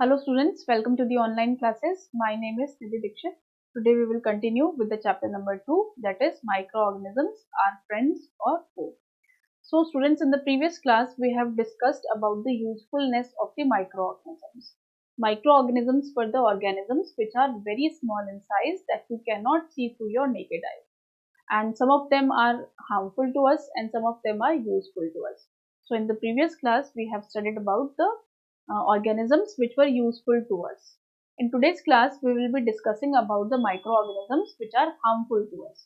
Hello students, welcome to the online classes. My name is Nidhi Dixit. Today we will continue with the chapter number 2, that is microorganisms are friends or foe. So students, in the previous class we have discussed about the usefulness of the microorganisms. Microorganisms were the organisms which are very small in size that you cannot see through your naked eye. And some of them are harmful to us and some of them are useful to us. So in the previous class we have studied about the organisms which were useful to us. In today's class we will be discussing about the microorganisms which are harmful to us.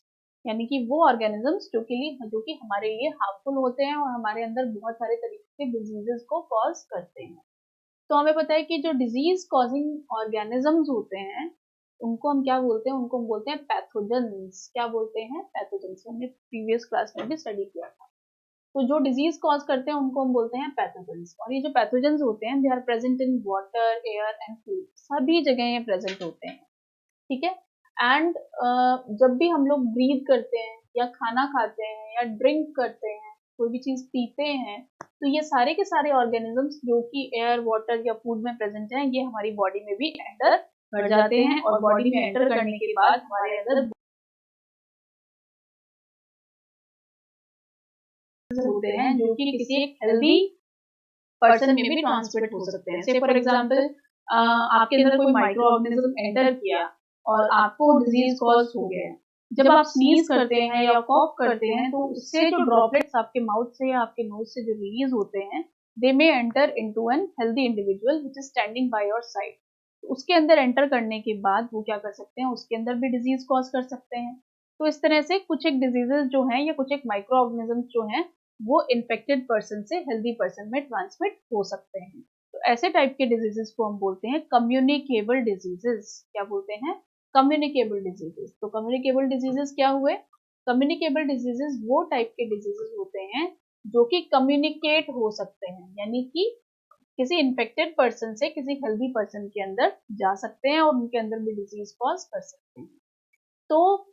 यानी कि वो organisms जो कि हमारे लिए harmful होते हैं और हमारे अंदर बहुत सारे तरीके के diseases को cause करते हैं. तो हमें पता है कि जो disease causing organisms होते हैं उनको हम क्या बोलते हैं, उनको हम बोलते हैं पैथोजेंस. क्या बोलते हैं? पैथोजेंस. हमने प्रीवियस क्लास में भी स्टडी किया था. तो जो डिजीज कॉज करते हैं उनको हम बोलते हैं पैथोजेंस. और ये जो पैथोजेंस होते हैं they are present in water, air and food. सभी जगह ये प्रेजेंट होते हैं. ठीक है. एंड जब भी हम लोग ब्रीथ करते हैं या खाना खाते हैं या ड्रिंक करते हैं, कोई भी चीज पीते हैं, तो ये सारे के सारे ऑर्गेनिजम्स जो कि एयर, वाटर या फूड में प्रेजेंट हैं, ये हमारी बॉडी में भी एंटर कर जाते हैं. और बॉडी में एंटर करने के बाद हमारे अंदर होते हैं जो कि किसी एक हेल्दी पर्सन में भी ट्रांसमिट हो सकते हैं. से फॉर एग्जांपल आपके अंदर कोई माइक्रो ऑर्गेनिज्म एंटर किया और आपको डिजीज कॉज हो गया. जब आप स्नीज करते हैं या कॉफ करते हैं तो उससे जो ड्रॉपलेट्स आपके माउथ से या आपके नोज से जो रिलीज होते हैं, they may enter into an healthy individual which is standing by your side. उसके अंदर एंटर करने के बाद वो क्या कर सकते हैं, उसके अंदर भी डिजीज कॉज कर सकते हैं. तो इस तरह से कुछ एक डिजीजेस जो हैं या कुछ एक माइक्रो ऑर्गेनिजम्स जो हैं वो इन्फेक्टेड पर्सन से हेल्दी पर्सन में ट्रांसमिट हो सकते हैं. तो ऐसे टाइप के डिजीजेस को हम बोलते हैं कम्युनिकेबल डिजीजेस. क्या बोलते हैं? Communicable diseases. तो कम्युनिकेबल डिजीजेस क्या हुए? कम्युनिकेबल डिजीजेस वो टाइप के डिजीजेस होते हैं जो कि कम्युनिकेट हो सकते हैं, यानी कि किसी इन्फेक्टेड पर्सन से किसी हेल्दी पर्सन के अंदर जा सकते हैं और उनके अंदर भी डिजीज कॉज कर सकते हैं. तो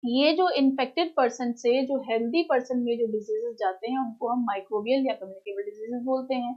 ये जो इन्फेक्टेड पर्सन से जो हेल्दी पर्सन में जो डिजीजेस जाते हैं उनको हम माइक्रोबियल या कम्युनिकेबल डिजीजेस बोलते हैं.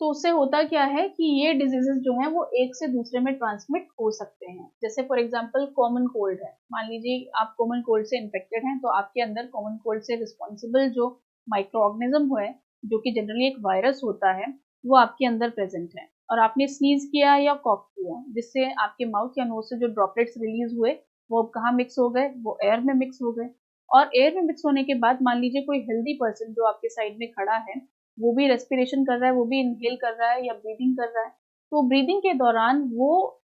तो उससे होता क्या है कि ये डिजीजेस जो हैं वो एक से दूसरे में ट्रांसमिट हो सकते हैं. जैसे फॉर एग्जांपल कॉमन कोल्ड है. मान लीजिए आप कॉमन कोल्ड से इन्फेक्टेड हैं, तो आपके अंदर कॉमन कोल्ड से रिस्पॉन्सिबल जो माइक्रो ऑर्गेनिज्म है जो कि जनरली एक वायरस होता है, वो आपके अंदर प्रेजेंट है. और आपने स्नीज किया या कॉफ किया जिससे आपके माउथ या नोज से जो ड्रॉपलेट्स रिलीज हुए वो कहाँ मिक्स हो गए? वो एयर में मिक्स हो गए. और एयर में मिक्स होने के बाद मान लीजिए कोई हेल्दी पर्सन जो आपके साइड में खड़ा है वो भी रेस्पिरेशन कर रहा है, वो भी इनहेल कर रहा है या ब्रीदिंग कर रहा है. तो ब्रीदिंग के दौरान वो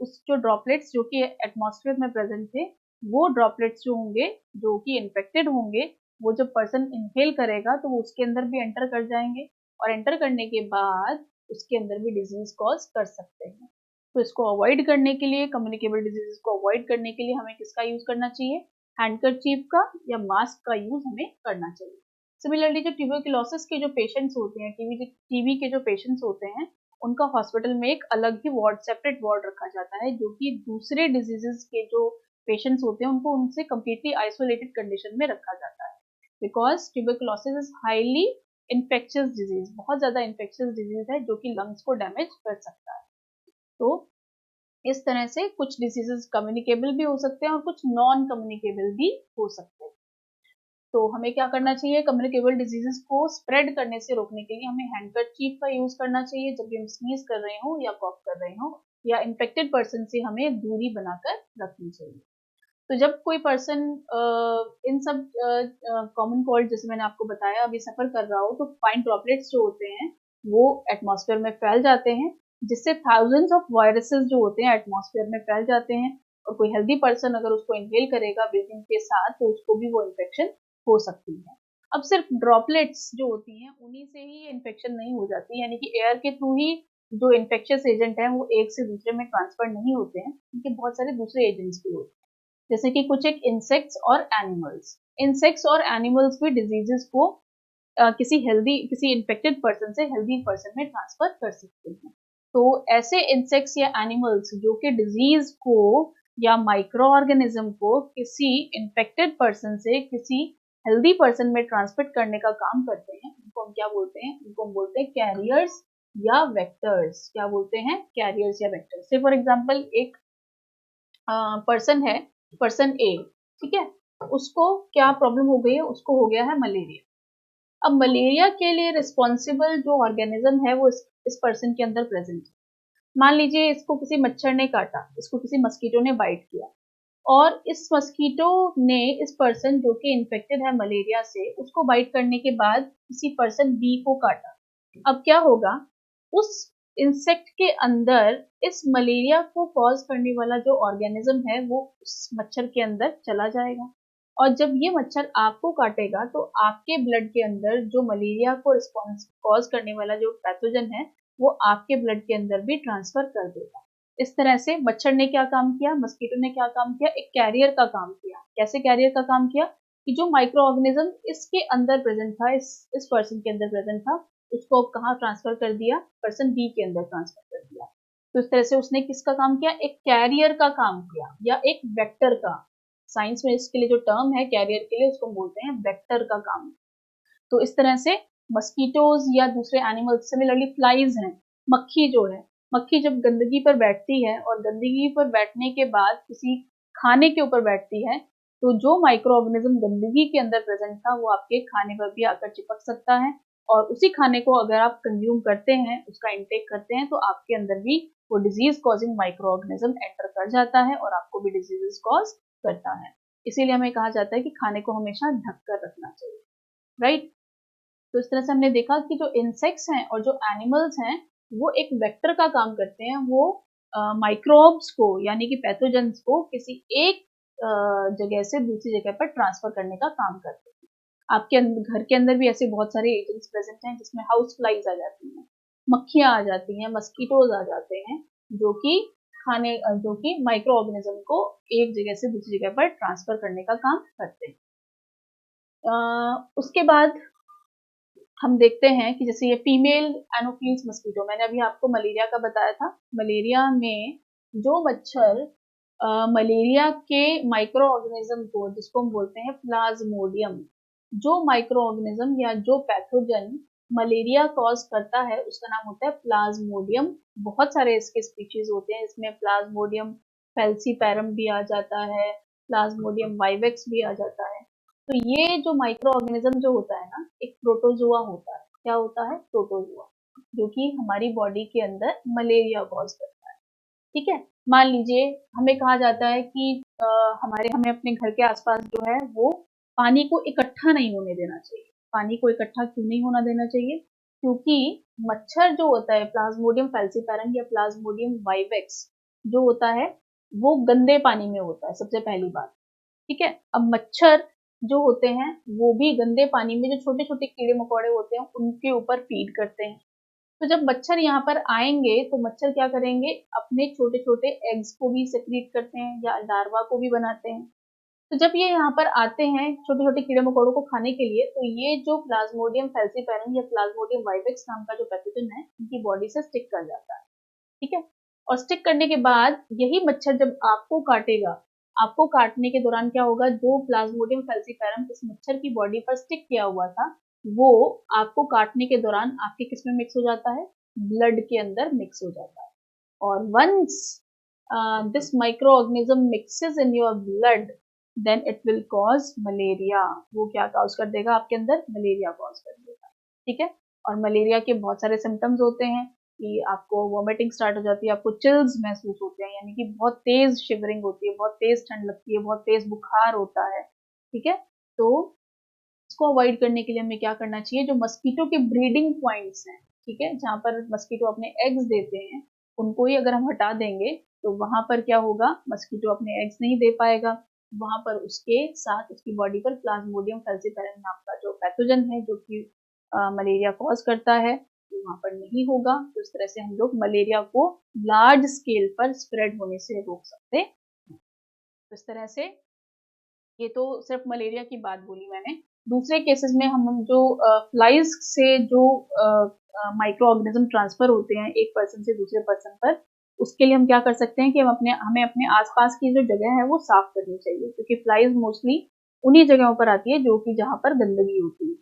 उस जो ड्रॉपलेट्स जो कि एटमॉस्फेयर में प्रेजेंट थे, वो ड्रॉपलेट्स जो होंगे जो कि इन्फेक्टेड होंगे, वो जब पर्सन इनहेल करेगा तो वो उसके अंदर भी एंटर कर जाएंगे. और एंटर करने के बाद उसके अंदर भी डिजीज कॉज कर सकते हैं. तो इसको अवॉइड करने के लिए, कम्युनिकेबल डिजीज को अवॉइड करने के लिए हमें किसका यूज करना चाहिए? हैंडकरचीफ का या मास्क का यूज हमें करना चाहिए. सिमिलरली जो ट्यूबरक्लोसिस के जो पेशेंट्स होते हैं, टीबी के जो पेशेंट्स होते हैं, उनका हॉस्पिटल में एक अलग ही वार्ड, सेपरेट वार्ड रखा जाता है जो कि दूसरे डिजीजेस के जो पेशेंट्स होते हैं उनको उनसे कम्प्लीटली आइसोलेटेड कंडीशन में रखा जाता है. Because tuberculosis is highly infectious disease, बहुत ज्यादा इन्फेक्शियस डिजीज है जो कि लंग्स को डैमेज कर सकता है. तो इस तरह से कुछ डिजीजेस कम्युनिकेबल भी हो सकते हैं और कुछ नॉन कम्युनिकेबल भी हो सकते हैं. तो हमें क्या करना चाहिए? कम्युनिकेबल डिजीजेस को स्प्रेड करने से रोकने के लिए हमें हैंडकरचीफ का यूज करना चाहिए जब भी हम स्नीज कर रहे हो या कॉफ कर रहे हो, या इन्फेक्टेड पर्सन से हमें दूरी बनाकर रखनी चाहिए. तो जब कोई पर्सन इन सब कॉमन कोल्ड जैसे मैंने आपको बताया अभी सफर कर रहा हो, तो फाइन ड्रॉपलेट्स जो होते हैं वो एटमॉस्फेयर में फैल जाते हैं जिससे थाउजेंड्स ऑफ वायरसेस जो होते हैं एटमॉस्फेयर में फैल जाते हैं. और कोई हेल्दी पर्सन अगर उसको इनहेल करेगा ब्रीथिंग के साथ तो उसको भी वो इन्फेक्शन हो सकती है. अब सिर्फ ड्रॉपलेट्स जो होती हैं उन्हीं से ही इन्फेक्शन नहीं हो जाती, यानी कि एयर के थ्रू ही जो इन्फेक्शियस एजेंट हैं वो एक से दूसरे में ट्रांसफर नहीं होते हैं, उनके बहुत सारे दूसरे एजेंट्स भी होते हैं. जैसे कि कुछ एक इंसेक्ट्स और एनिमल्स. इंसेक्ट्स और एनिमल्स भी डिजीजेस को किसी इन्फेक्टेड पर्सन से हेल्दी पर्सन में ट्रांसफर कर सकते हैं. तो ऐसे इंसेक्ट्स या एनिमल्स जो कि डिजीज को या माइक्रो ऑर्गेनिज्म को किसी इन्फेक्टेड पर्सन से किसी हेल्दी पर्सन में ट्रांसमिट करने का काम करते हैं उनको हम क्या बोलते हैं, उनको हम बोलते हैं कैरियर्स या वेक्टर्स। क्या बोलते हैं, कैरियर्स या वेक्टर्स। से फॉर एग्जांपल एक पर्सन है, पर्सन ए, ठीक है, उसको क्या प्रॉब्लम हो गई है, उसको हो गया है मलेरिया। अब मलेरिया के लिए रिस्पॉन्सिबल जो ऑर्गेनिज्म है वो इस पर्सन के अंदर प्रेजेंट है। मान लीजिए इसको किसी मच्छर ने काटा, इसको किसी मस्कीटो ने बाइट किया, और इस मस्कीटो ने इस पर्सन जो कि इन्फेक्टेड है मलेरिया से, उसको बाइट करने के बाद किसी पर्सन बी को काटा। अब क्या होगा, उस इंसेक्ट के अंदर इस मलेरिया को कॉज करने वाला जो ऑर्गेनिज्म है वो उस मच्छर के अंदर चला जाएगा, और जब ये मच्छर आपको काटेगा तो आपके ब्लड के अंदर जो मलेरिया को रिस्पॉन्स कॉज करने वाला जो पैथोजन है वो आपके ब्लड के अंदर भी ट्रांसफर कर देगा। इस तरह से मच्छर ने क्या काम किया, मस्कीटो ने क्या काम किया, एक कैरियर का काम किया। कैसे कैरियर का काम किया कि जो माइक्रो ऑर्गेनिज्म इसके अंदर प्रेजेंट था, इस पर्सन के अंदर प्रेजेंट था, उसको कहाँ ट्रांसफर कर दिया, पर्सन बी के अंदर ट्रांसफर कर दिया। तो इस तरह से उसने किसका काम किया, एक कैरियर का काम किया या एक वेक्टर का। साइंस में इसके लिए जो टर्म है कैरियर के लिए, उसको बोलते हैं वेक्टर का काम। तो इस तरह से मस्कीटोज या दूसरे एनिमल्स, सिमिलरली फ्लाइज हैं, मक्खी जो है, मक्खी जब गंदगी पर बैठती है और गंदगी पर बैठने के बाद किसी खाने के ऊपर बैठती है, तो जो माइक्रो ऑर्गेनिज्म गंदगी के अंदर प्रेजेंट था वो आपके खाने पर भी आकर चिपक सकता है, और उसी खाने को अगर आप कंज्यूम करते हैं, उसका इंटेक करते हैं, तो आपके अंदर भी वो disease causing micro organism enter कर जाता है और आपको भी डिजीजेस कॉज करता है। इसीलिए हमें कहा जाता है कि खाने को हमेशा ढक कर रखना चाहिए, राइट। तो इस तरह से हमने देखा कि जो इंसेक्ट्स हैं और जो एनिमल्स हैं वो एक वेक्टर का काम करते हैं। वो माइक्रोब्स को यानी कि पैथोजेंस को किसी एक जगह से दूसरी जगह पर ट्रांसफर करने का काम करते हैं। आपके घर के अंदर भी ऐसे बहुत सारे एजेंट्स प्रेजेंट हैं जिसमें हाउस फ्लाइज आ जाती हैं, मक्खियां आ जाती हैं, मस्कीटोज आ जाते हैं, जो कि माइक्रो ऑर्गेनिज्म को एक जगह से दूसरी जगह पर ट्रांसफर करने का काम करते हैं। उसके बाद हम देखते हैं कि जैसे ये फीमेल एनोफिल्स मस्कीटो, मैंने अभी आपको मलेरिया का बताया था। मलेरिया में जो मच्छर मलेरिया के माइक्रो ऑर्गेनिज्म को, जिसको हम बोलते हैं प्लाज्मोडियम, जो माइक्रो ऑर्गेनिज्म या जो पैथोजन मलेरिया कॉज करता है उसका नाम होता है प्लाज्मोडियम। बहुत सारे इसके स्पीशीज होते हैं, इसमें प्लाज्मोडियम फेल्सीपैरम भी आ जाता है, प्लाज्मोडियम वाइवेक्स भी आ जाता है। तो ये जो माइक्रो ऑर्गेनिज्म जो होता है ना, एक प्रोटोजोआ होता है। क्या होता है, प्रोटोजोआ, जो कि हमारी बॉडी के अंदर मलेरिया कॉज करता है। ठीक है, मान लीजिए हमें कहा जाता है कि हमें अपने घर के आसपास जो है वो पानी को इकट्ठा नहीं होने देना चाहिए। पानी को इकट्ठा क्यों नहीं होना देना चाहिए, क्योंकि मच्छर जो होता है प्लाज्मोडियम फैल्सीपैरम या प्लाज्मोडियम वाइवेक्स जो होता है वो गंदे पानी में होता है, सबसे पहली बात। ठीक है, अब मच्छर जो होते हैं वो भी गंदे पानी में जो छोटे छोटे कीड़े मकोड़े होते हैं उनके ऊपर फीड करते हैं। तो जब मच्छर यहाँ पर आएंगे तो मच्छर क्या करेंगे, अपने छोटे छोटे एग्स को भी सेक्रेट करते हैं या लार्वा को भी बनाते हैं। तो जब ये यहाँ पर आते हैं छोटे छोटे कीड़े मकोड़ों को खाने के लिए, तो ये जो प्लाज्मोडियम फैल्सीपैरम या प्लाज्मोडियम वाइवेक्स नाम का जो पैथोजन है उनकी बॉडी से स्टिक कर जाता है। ठीक है, और स्टिक करने के बाद यही मच्छर जब आपको काटेगा, आपको काटने के दौरान क्या होगा, जो प्लाज्मोडियम फैल्सीपैरम इस मच्छर की बॉडी पर स्टिक किया हुआ था वो आपको काटने के दौरान आपके किस में मिक्स हो जाता है, ब्लड के अंदर मिक्स हो जाता है। और once this micro organism mixes in your blood then it will cause malaria. वो क्या कॉज कर देगा, आपके अंदर मलेरिया कॉज कर देगा। ठीक है, और मलेरिया के बहुत सारे सिम्टम्स होते हैं कि आपको वॉमिटिंग स्टार्ट हो जाती है, आपको चिल्स महसूस होते हैं, यानी कि बहुत तेज शिवरिंग होती है, बहुत तेज ठंड लगती है, बहुत तेज बुखार होता है। ठीक है, तो इसको अवॉइड करने के लिए हमें क्या करना चाहिए, जो मस्कीटो के ब्रीडिंग पॉइंट्स हैं, ठीक है, जहाँ पर मस्कीटो अपने एग्स देते हैं, उनको ही अगर हम हटा देंगे तो वहां पर क्या होगा, मस्कीटो अपने एग्स नहीं दे पाएगा। वहां पर उसके साथ उसकी बॉडी पर प्लाज्मोडियम फैल्सीपैरम नाम का जो पैथोजन है जो कि मलेरिया कॉज करता है वहां पर नहीं होगा। तो इस तरह से हम लोग मलेरिया को लार्ज स्केल पर स्प्रेड होने से रोक सकते हैं। तो इस तरह से ये तो सिर्फ मलेरिया की बात बोली मैंने। दूसरे केसेस में हम जो फ्लाइज से जो माइक्रो ऑर्गेनिज्म ट्रांसफर होते हैं एक पर्सन से दूसरे पर्सन पर, उसके लिए हम क्या कर सकते हैं कि हमें अपने आसपास की जो जगह है वो साफ करनी चाहिए, क्योंकि फ्लाइज मोस्टली उन्हीं जगहों पर आती है जो कि जहाँ पर गंदगी होती है।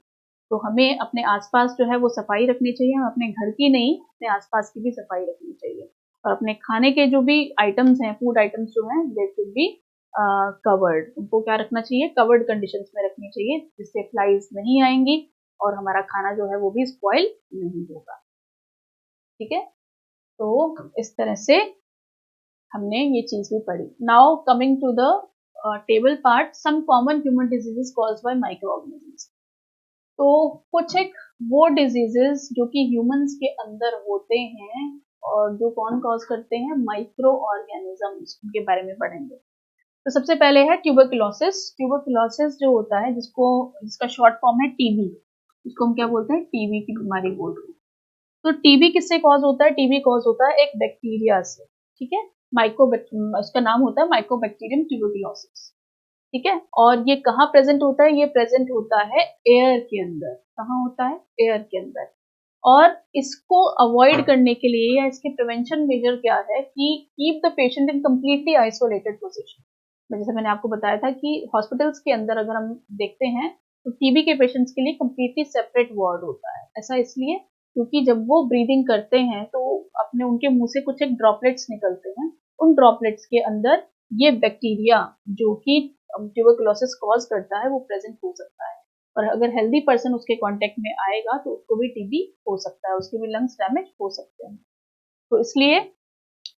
तो हमें अपने आसपास जो है वो सफाई रखनी चाहिए, हम अपने घर की नहीं अपने आसपास की भी सफाई रखनी चाहिए। और अपने खाने के जो भी आइटम्स हैं, फूड आइटम्स जो हैं, दे शुड बी कवर्ड, उनको क्या रखना चाहिए, कवर्ड कंडीशंस में रखनी चाहिए, जिससे फ्लाइज नहीं आएंगी और हमारा खाना जो है वो भी स्पॉइल नहीं होगा। ठीक है, तो इस तरह से हमने ये चीज भी पढ़ी। Now coming to the table part, some common human diseases caused by micro organisms. तो कुछ एक वो डिजीजेस जो कि ह्यूमंस के अंदर होते हैं और जो कौन कॉज करते हैं, माइक्रो ऑर्गेनिजम्स, उनके बारे में पढ़ेंगे। तो सबसे पहले है ट्यूबरकुलोसिस। ट्यूबरकुलोसिस जो होता है, जिसका शॉर्ट फॉर्म है टीबी, इसको हम क्या बोलते हैं, टीबी की बीमारी बोलते हैं। तो टीबी किससे कॉज होता है, टीबी कॉज होता है एक बैक्टीरिया से। ठीक है, उसका नाम होता है माइकोबैक्टीरियम ट्यूबरकुलोसिस। ठीक है, और ये कहाँ प्रेजेंट होता है, ये प्रेजेंट होता है एयर के अंदर। कहाँ होता है, एयर के अंदर। और इसको अवॉइड करने के लिए या इसके प्रिवेंशन मेजर क्या है कि keep the patient in completely isolated position. जैसे मैंने आपको बताया था कि हॉस्पिटल्स के अंदर अगर हम देखते हैं तो टीबी के पेशेंट्स के लिए कंप्लीटली सेपरेट वार्ड होता है। ऐसा इसलिए क्योंकि जब वो ब्रीदिंग करते हैं तो अपने उनके मुंह से कुछ एक ड्रॉपलेट्स निकलते हैं, उन ड्रॉपलेट्स के अंदर ये बैक्टीरिया जो कि ट्यूबरकुलोसिस कॉज करता है वो प्रेजेंट हो सकता है। और अगर हेल्दी पर्सन उसके कांटेक्ट में आएगा तो उसको भी टीबी हो सकता है, उसके भी लंग्स डैमेज हो सकते हैं। तो इसलिए,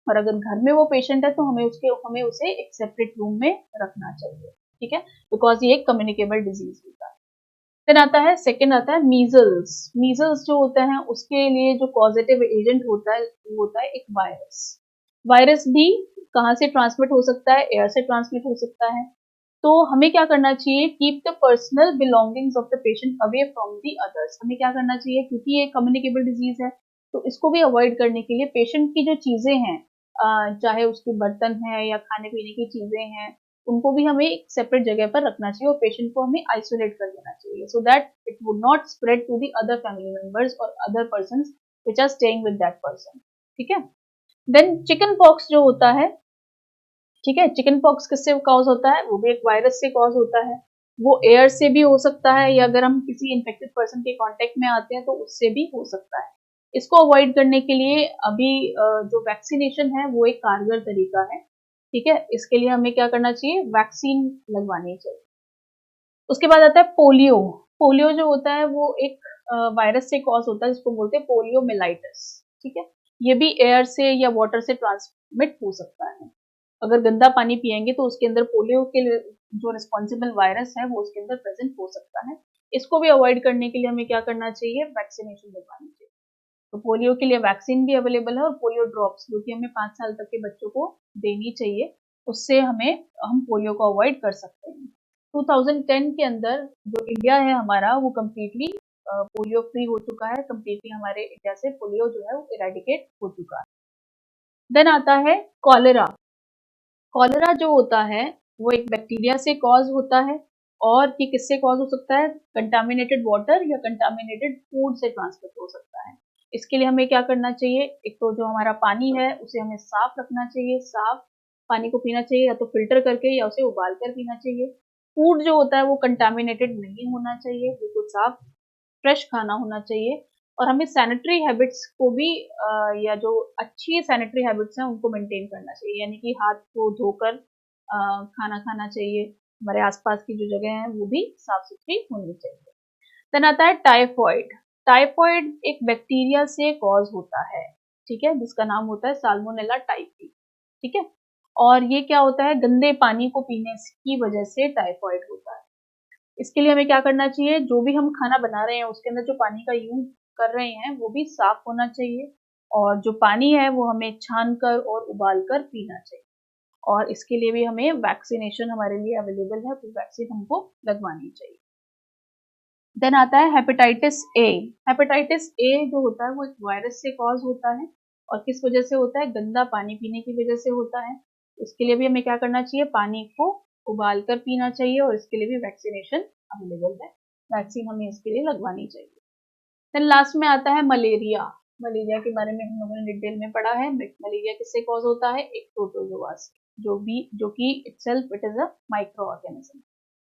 और अगर घर में वो पेशेंट है तो हमें उसे एक सेपरेट रूम में रखना चाहिए। ठीक है, बिकॉज ये एक कम्युनिकेबल डिजीज होता है। फिर आता है, सेकेंड आता है मीजल्स। मीजल्स जो होता है उसके लिए जो पॉजिटिव एजेंट होता है वो होता है एक वायरस। वायरस भी कहाँ से ट्रांसमिट हो सकता है, एयर से ट्रांसमिट हो सकता है। तो हमें क्या करना चाहिए, keep the personal belongings of the patient away from the others. हमें क्या करना चाहिए, क्योंकि ये कम्युनिकेबल डिजीज है तो इसको भी अवॉइड करने के लिए पेशेंट की जो चीजें हैं, चाहे उसके बर्तन है या खाने पीने की चीजें हैं, उनको भी हमें एक सेपरेट जगह पर रखना चाहिए और पेशेंट को हमें आइसोलेट कर देना चाहिए, so that it would not spread to the other family members और other person which are staying with that person. ठीक है, देन चिकन पॉक्स जो होता है, ठीक है, चिकन पॉक्स किससे कॉज होता है, वो भी एक वायरस से कॉज होता है। वो एयर से भी हो सकता है या अगर हम किसी इन्फेक्टेड पर्सन के कांटेक्ट में आते हैं तो उससे भी हो सकता है। इसको अवॉइड करने के लिए अभी जो वैक्सीनेशन है वो एक कारगर तरीका है। ठीक है, इसके लिए हमें क्या करना चाहिए, वैक्सीन लगवानी चाहिए। उसके बाद आता है पोलियो। पोलियो जो होता है वो एक वायरस से कॉज होता है जिसको बोलते हैं पोलियोमिलाइटिस। ठीक है, ये भी एयर से या वाटर से ट्रांसमिट हो सकता है। अगर गंदा पानी पिएंगे तो उसके अंदर पोलियो के जो रिस्पॉन्सिबल वायरस है वो उसके अंदर प्रेजेंट हो सकता है। इसको भी अवॉइड करने के लिए हमें क्या करना चाहिए, वैक्सीनेशन लगवानी चाहिए। तो पोलियो के लिए वैक्सीन भी अवेलेबल है और पोलियो ड्रॉप्स जो कि हमें 5 साल तक के बच्चों को देनी चाहिए, उससे हम पोलियो को अवॉइड कर सकते हैं। 2010 के अंदर जो इंडिया है हमारा वो कम्प्लीटली पोलियो फ्री हो चुका है, कम्प्लीटली हमारे इंडिया से पोलियो जो है वो इरेडिकेट हो चुका है। देन आता है कॉलेरा। कॉलेरा जो होता है वो एक बैक्टीरिया से कॉज होता है और ये किससे कॉज हो सकता है, कंटामिनेटेड वाटर या कंटामिनेटेड फूड से ट्रांसमिट हो सकता है। इसके लिए हमें क्या करना चाहिए, एक तो जो हमारा पानी है उसे हमें साफ रखना चाहिए, साफ पानी को पीना चाहिए या तो फिल्टर करके या उसे उबाल कर पीना चाहिए। फूड जो होता है वो कंटामिनेटेड नहीं होना चाहिए, बिल्कुल साफ फ्रेश खाना होना चाहिए। और हमें सैनिटरी हैबिट्स को भी या जो अच्छी सैनिटरी हैबिट्स हैं उनको मेंटेन करना चाहिए, यानी कि हाथ को धोकर खाना खाना चाहिए। हमारे आसपास की जो जगह है वो भी साफ सुथरी होनी चाहिए। देन आता है टाइफॉइड। टाइफॉइड एक बैक्टीरिया से कॉज होता है, ठीक है, जिसका नाम होता है साल्मोनेला टाइफी। ठीक है, और ये क्या होता है, गंदे पानी को पीने की वजह से टाइफॉइड होता है। इसके लिए हमें क्या करना चाहिए, जो भी हम खाना बना रहे हैं उसके अंदर जो पानी का यूज कर रहे हैं वो भी साफ होना चाहिए और जो पानी है वो हमें छान कर और उबाल कर पीना चाहिए। और इसके लिए भी हमें वैक्सीनेशन हमारे लिए अवेलेबल है, तो वैक्सीन हमको लगवानी चाहिए। देन आता है हेपेटाइटिस ए। हेपेटाइटिस ए जो होता है वो एक वायरस से कॉज होता है और किस वजह से होता है, गंदा पानी पीने की वजह से होता है। इसके लिए भी हमें क्या करना चाहिए, पानी को उबाल कर पीना चाहिए और इसके लिए भी वैक्सीनेशन अवेलेबल है, वैक्सीन हमें इसके लिए लगवानी चाहिए। देन लास्ट में आता है मलेरिया। मलेरिया के बारे में हम लोगों ने डिटेल में पढ़ा है। मलेरिया किससे कॉज होता है, एक प्रोटोजोआ से, जो कि itself it is a micro organism.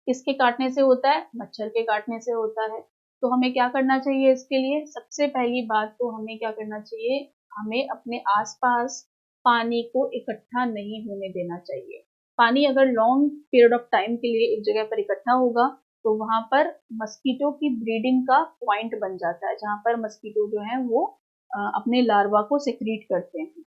किसके काटने से होता है? मच्छर के काटने से होता है। तो हमें क्या करना चाहिए इसके लिए? सबसे पहली बात तो हमें क्या करना चाहिए, हमें अपने आसपास पानी को इकट्ठा नहीं होने देना चाहिए। पानी अगर लॉन्ग पीरियड ऑफ टाइम के लिए एक जगह पर इकट्ठा होगा तो वहां पर मस्कीटो की ब्रीडिंग का पॉइंट बन जाता है, जहां पर मस्कीटो जो है वो अपने लार्वा को सेक्रीट करते हैं।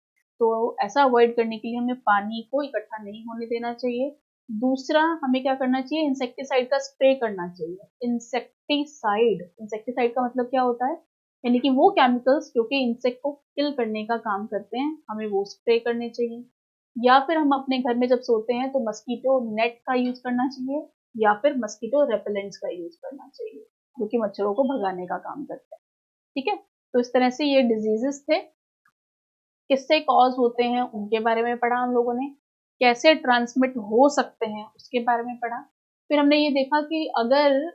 तो ऐसा अवॉइड करने के लिए हमें पानी को इकट्ठा नहीं होने देना चाहिए। दूसरा, हमें क्या करना चाहिए, इंसेक्टिसाइड का स्प्रे करना चाहिए। इंसेक्टिसाइड का मतलब क्या होता है, यानी कि वो केमिकल्स जो कि इंसेक्ट को किल करने का काम करते हैं, हमें वो स्प्रे करने चाहिए। या फिर हम अपने घर में जब सोते हैं तो मस्कीटो नेट का यूज करना चाहिए, या फिर मस्कीटो रेपेलेंट्स का यूज करना चाहिए, जो कि मच्छरों को भगाने का काम करते हैं। ठीक है, तो इस तरह से ये डिजीजेस थे। किससे कॉज होते हैं उनके बारे में पढ़ा हम लोगों ने, कैसे ट्रांसमिट हो सकते हैं उसके बारे में पढ़ा। फिर हमने ये देखा कि अगर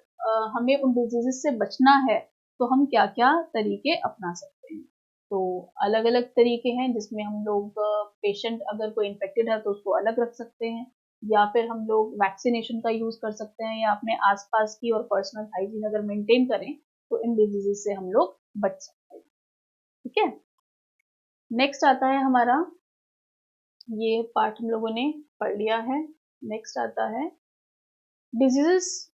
हमें उन डिजीजेस से बचना है तो हम क्या क्या तरीके अपना सकते हैं। तो अलग अलग तरीके हैं जिसमें हम लोग पेशेंट अगर कोई इन्फेक्टेड है तो उसको अलग रख सकते हैं, या फिर हम लोग वैक्सीनेशन का यूज कर सकते हैं, या अपने आसपास की और पर्सनल हाइजीन अगर मेंटेन करें तो इन डिजीजेस से हम लोग बच सकते हैं। ठीक है, नेक्स्ट आता है हमारा, ये पार्ट हम लोगों ने पढ़ लिया है। नेक्स्ट आता है diseases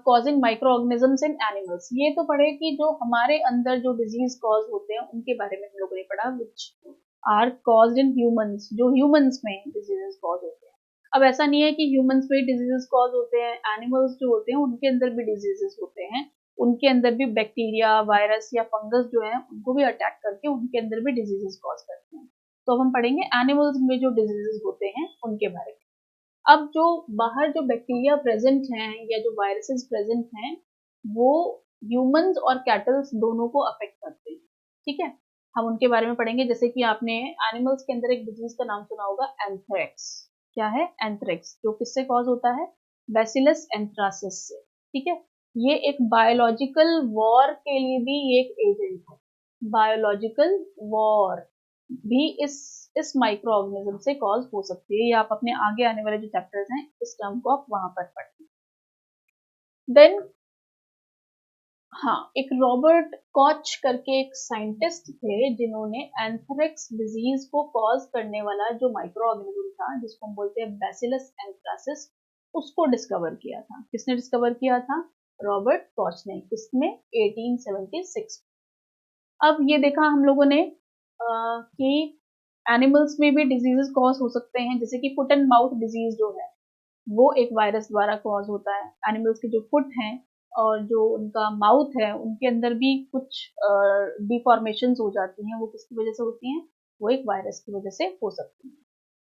causing micro organisms in animals. ये तो पढ़े कि जो हमारे अंदर जो डिजीज कॉज होते हैं उनके बारे में हम लोगों ने पढ़ा, which are caused in humans, जो ह्यूमंस में डिजीजेस कॉज होते हैं। अब ऐसा नहीं है कि ह्यूमंस में डिजीजेस कॉज होते हैं, एनिमल्स जो होते हैं उनके अंदर भी डिजीजेस होते हैं, उनके अंदर भी बैक्टीरिया, वायरस या फंगस जो है उनको भी अटैक करके उनके अंदर भी डिजीजेस कॉज करते हैं। तो अब हम पढ़ेंगे एनिमल्स में जो डिजीजेस होते हैं उनके बारे में। अब जो बाहर जो बैक्टीरिया प्रेजेंट हैं या जो वायरसेस प्रेजेंट हैं वो ह्यूमंस और कैटल्स दोनों को अफेक्ट करते हैं। ठीक है, हम उनके बारे में पढ़ेंगे। जैसे कि आपने एनिमल्स के अंदर एक डिजीज का नाम सुना होगा, एंथ्रेक्स। क्या है? एंथ्रेक्स, जो किससे कॉज होता है? बैसिलस एंथ्रासिस से। ठीक है, ये एक बायोलॉजिकल वॉर के लिए भी एक एजेंट है। बायोलॉजिकल वॉर भी इस माइक्रो ऑर्गेनिज्म से कॉज हो सकती है। ये आप अपने आगे आने वाले जो चैप्टर्स हैं इस टर्म को आप वहां पर पढ़ें। देन हाँ, एक रॉबर्ट कॉच करके एक साइंटिस्ट थे जिन्होंने एंथ्रेक्स डिजीज को कॉज करने वाला जो माइक्रो ऑर्गेनिज्म था, जिसको हम बोलते हैं बैसिलस एंथ्रासिस, उसको डिस्कवर किया था। किसने डिस्कवर किया था? रॉबर्ट कॉच ने। किसमें? 1876। अब ये देखा हम लोगों ने कि एनिमल्स में भी डिजीजेस कॉज हो सकते हैं, जैसे कि फुट एंड माउथ डिजीज जो है वो एक वायरस द्वारा कॉज होता है। एनिमल्स के जो फुट हैं और जो उनका माउथ है उनके अंदर भी कुछ डिफॉर्मेशन हो जाती हैं, वो किसकी वजह से होती हैं? वो एक वायरस की वजह से हो सकती हैं।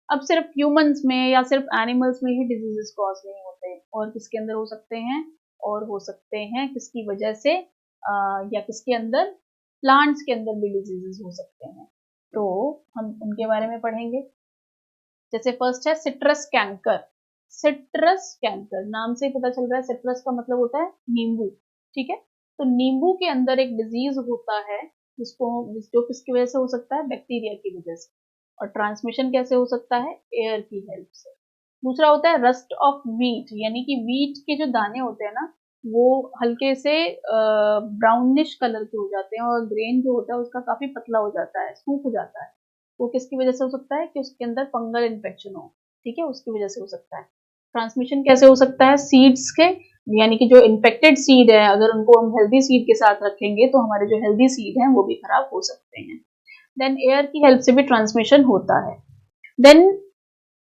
अब सिर्फ ह्यूमंस में या सिर्फ एनिमल्स में ही डिजीजेस कॉज नहीं होते, और किसके अंदर हो सकते हैं? और हो सकते हैं किसकी वजह से, या किसके अंदर? प्लांट्स के अंदर भी डिजीजेस हो सकते हैं। तो हम उनके बारे में पढ़ेंगे। जैसे फर्स्ट है सिट्रस कैंकर। सिट्रस कैंकर नाम से पता चल रहा है, सिट्रस का मतलब होता है नींबू। ठीक है, तो नींबू के अंदर एक डिजीज होता है जो किसकी वजह से हो सकता है? बैक्टीरिया की वजह से। और ट्रांसमिशन कैसे हो सकता है? एयर की हेल्प से। दूसरा होता है रस्ट ऑफ वीट, यानी कि वीट के जो दाने होते हैं ना वो हल्के से ब्राउनिश कलर के हो जाते हैं, और ग्रेन जो होता है उसका काफी पतला हो जाता है, सूख जाता है। वो किसकी वजह से हो सकता है? कि उसके अंदर फंगल इन्फेक्शन हो। ठीक है, उसकी वजह से हो सकता है। ट्रांसमिशन कैसे हो सकता है? सीड्स के, यानी कि जो इन्फेक्टेड सीड है अगर उनको हम हेल्दी सीड के साथ रखेंगे तो हमारे जो हेल्दी सीड हैं वो भी खराब हो सकते हैं। देन एयर की हेल्प से भी ट्रांसमिशन होता है। Then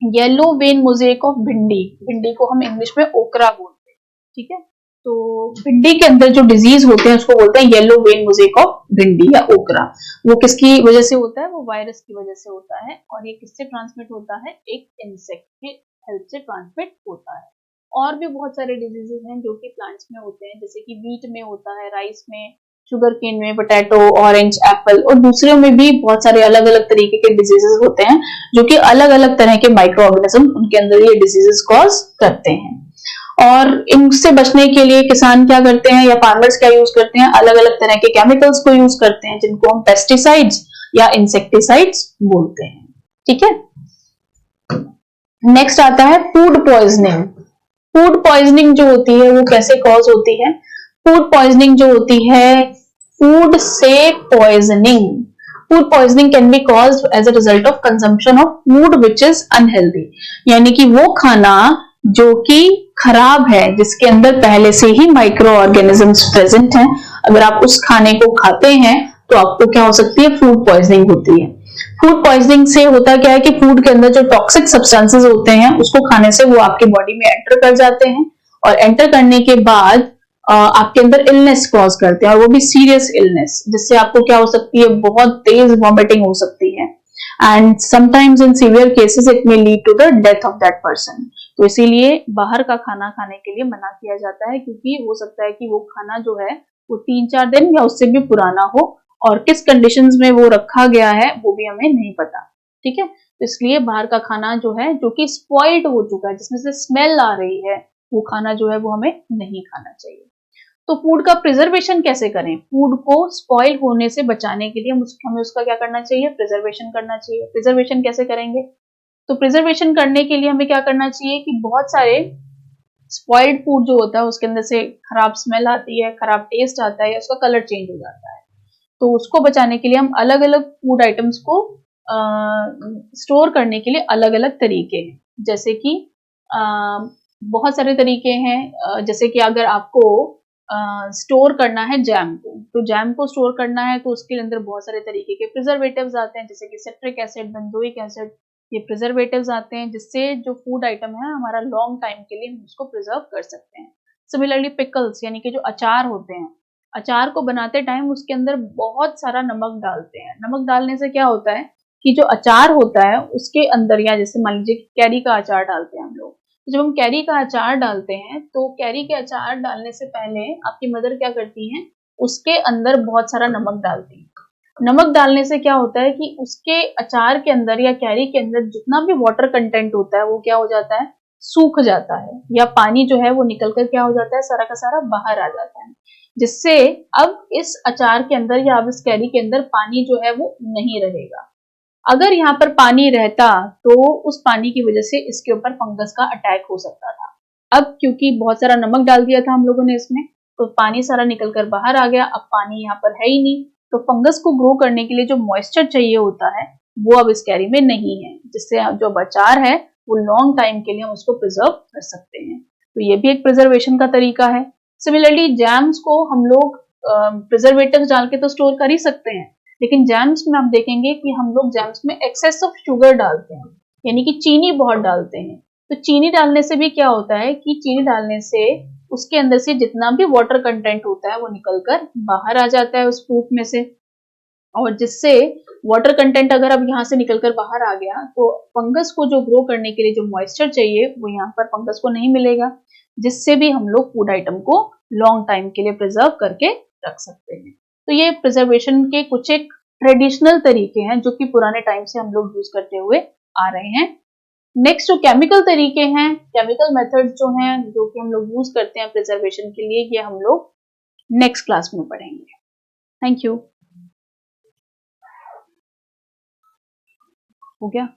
yellow vein mosaic of bhindi, भिंडी को हम इंग्लिश में ओकरा बोलते हैं। ठीक है, तो भिंडी के अंदर जो डिजीज होते हैं उसको बोलते हैं येलो वेन मोजेक ऑफ भिंडी या ओकरा। वो किसकी वजह से होता है? वो वायरस की वजह से होता है। और ये किससे ट्रांसमिट होता है? एक इंसेक्ट के हेल्प से ट्रांसमिट होता है। और भी बहुत सारे डिजीजेस हैं जो कि प्लांट्स में होते हैं, जैसे कि वीट में होता है, राइस में, शुगर केन में, पोटैटो, ऑरेंज, एप्पल, और दूसरों में भी बहुत सारे अलग अलग तरीके के डिजीजेस होते हैं जो कि अलग अलग तरह के माइक्रो ऑर्गेनिज्म उनके अंदर ये डिजीजेस कॉज करते हैं। और इनसे बचने के लिए किसान क्या करते हैं या फार्मर्स क्या यूज करते हैं? अलग अलग तरह के केमिकल्स को यूज करते हैं जिनको हम पेस्टिसाइड्स या इंसेक्टिसाइड्स बोलते हैं। ठीक है, नेक्स्ट आता है फूड पॉइजनिंग। फूड पॉइजनिंग जो होती है वो कैसे कॉज होती है? फूड पॉइजनिंग जो होती है, फूड से poisoning, food poisoning can be caused as a result of consumption of food which is unhealthy, यानी कि वो खाना जो कि खराब है, जिसके अंदर पहले से ही माइक्रो ऑर्गेनिजम्स प्रेजेंट हैं, अगर आप उस खाने को खाते हैं तो आपको क्या हो सकती है? फूड पॉइजनिंग होती है। फूड पॉइजनिंग से होता क्या है कि फूड के अंदर जो टॉक्सिक सब्सटेंसेस होते हैं उसको खाने से वो आपकी बॉडी में एंटर कर जाते हैं, और एंटर करने के बाद आपके अंदर इलनेस कॉज करते हैं, और वो भी सीरियस इलनेस, जिससे आपको क्या हो सकती है? बहुत तेज वॉमिटिंग हो सकती है, and sometimes in severe cases it may lead to the death of that person. तो इसीलिए बाहर का खाना खाने के लिए मना किया जाता है, क्योंकि हो सकता है कि वो खाना जो है वो 3-4 दिन या उससे भी पुराना हो, और किस कंडीशंस में वो रखा गया है वो भी हमें नहीं पता। ठीक है, तो इसलिए बाहर का खाना जो है, जो कि स्पॉइल्ड हो चुका है, जिसमें से स्मेल आ रही है, वो खाना जो है वो हमें नहीं खाना चाहिए। तो फूड का प्रिजर्वेशन कैसे करें? फूड को स्पॉइल होने से बचाने के लिए हमें उसका क्या करना चाहिए? प्रिजर्वेशन करना चाहिए। प्रिजर्वेशन कैसे करेंगे? तो प्रिजर्वेशन करने के लिए हमें क्या करना चाहिए कि बहुत सारे स्पॉइल्ड फूड जो होता है उसके अंदर से खराब स्मेल आती है, खराब टेस्ट आता है, या उसका कलर चेंज हो जाता है। तो उसको बचाने के लिए हम अलग अलग फूड आइटम्स को स्टोर करने के लिए अलग अलग तरीके हैं, जैसे कि बहुत सारे तरीके हैं। जैसे कि अगर आपको स्टोर करना है जैम को, तो जैम को स्टोर करना है तो उसके अंदर बहुत सारे तरीके के प्रिजर्वेटिव्स आते हैं, जैसे कि सिट्रिक एसिड, बेंजोइक एसिड, ये प्रिजर्वेटिव्स आते हैं, जिससे जो फूड आइटम है हमारा लॉन्ग टाइम के लिए हम उसको प्रिजर्व कर सकते हैं। सिमिलरली पिकल्स, यानी कि जो अचार होते हैं, अचार को बनाते टाइम उसके अंदर बहुत सारा नमक डालते हैं। नमक डालने से क्या होता है कि जो अचार होता है उसके अंदर, या जैसे मान लीजिए कैरी का अचार डालते हैं हम लोग, जब हम कैरी का अचार डालते हैं तो कैरी के अचार डालने से पहले आपकी मदर क्या करती हैं? उसके अंदर बहुत सारा नमक डालती हैं। नमक डालने से क्या होता है कि उसके अचार के अंदर या कैरी के अंदर जितना भी वाटर कंटेंट होता है वो क्या हो जाता है? सूख जाता है, या पानी जो है वो निकल कर क्या हो जाता है? सारा का सारा बाहर आ जाता है, जिससे अब इस अचार के अंदर या अब इस कैरी के अंदर पानी जो है वो नहीं रहेगा। अगर यहाँ पर पानी रहता तो उस पानी की वजह से इसके ऊपर फंगस का अटैक हो सकता था। अब क्योंकि बहुत सारा नमक डाल दिया था हम लोगों ने इसमें, तो पानी सारा निकल कर बाहर आ गया, अब पानी यहाँ पर है ही नहीं, तो फंगस को ग्रो करने के लिए जो मॉइस्चर चाहिए होता है वो अब इस कैरी में नहीं है, जिससे जो अचार है वो लॉन्ग टाइम के लिए हम उसको प्रिजर्व कर सकते हैं। तो ये भी एक प्रिजर्वेशन का तरीका है। सिमिलरली जैम्स को हम लोग प्रिजर्वेटिव डाल के तो स्टोर कर ही सकते हैं, लेकिन जैम्स में आप देखेंगे कि हम लोग जैम्स में एक्सेस ऑफ शुगर डालते हैं, यानी कि चीनी बहुत डालते हैं। तो चीनी डालने से भी क्या होता है कि चीनी डालने से उसके अंदर से जितना भी वाटर कंटेंट होता है वो निकलकर बाहर आ जाता है उस फ्रूट में से, और जिससे वाटर कंटेंट अगर अब यहाँ से निकलकर बाहर आ गया तो फंगस को जो ग्रो करने के लिए जो मॉइस्चर चाहिए वो यहाँ पर फंगस को नहीं मिलेगा, जिससे भी हम लोग फूड आइटम को लॉन्ग टाइम के लिए प्रिजर्व करके रख सकते हैं। तो ये प्रिजर्वेशन के कुछ एक ट्रेडिशनल तरीके हैं जो कि पुराने टाइम से हम लोग यूज करते हुए आ रहे हैं। नेक्स्ट जो केमिकल तरीके हैं, केमिकल मेथड्स जो हैं जो कि हम लोग यूज करते हैं प्रिजर्वेशन के लिए, ये हम लोग नेक्स्ट क्लास में पढ़ेंगे। Thank you. हो गया।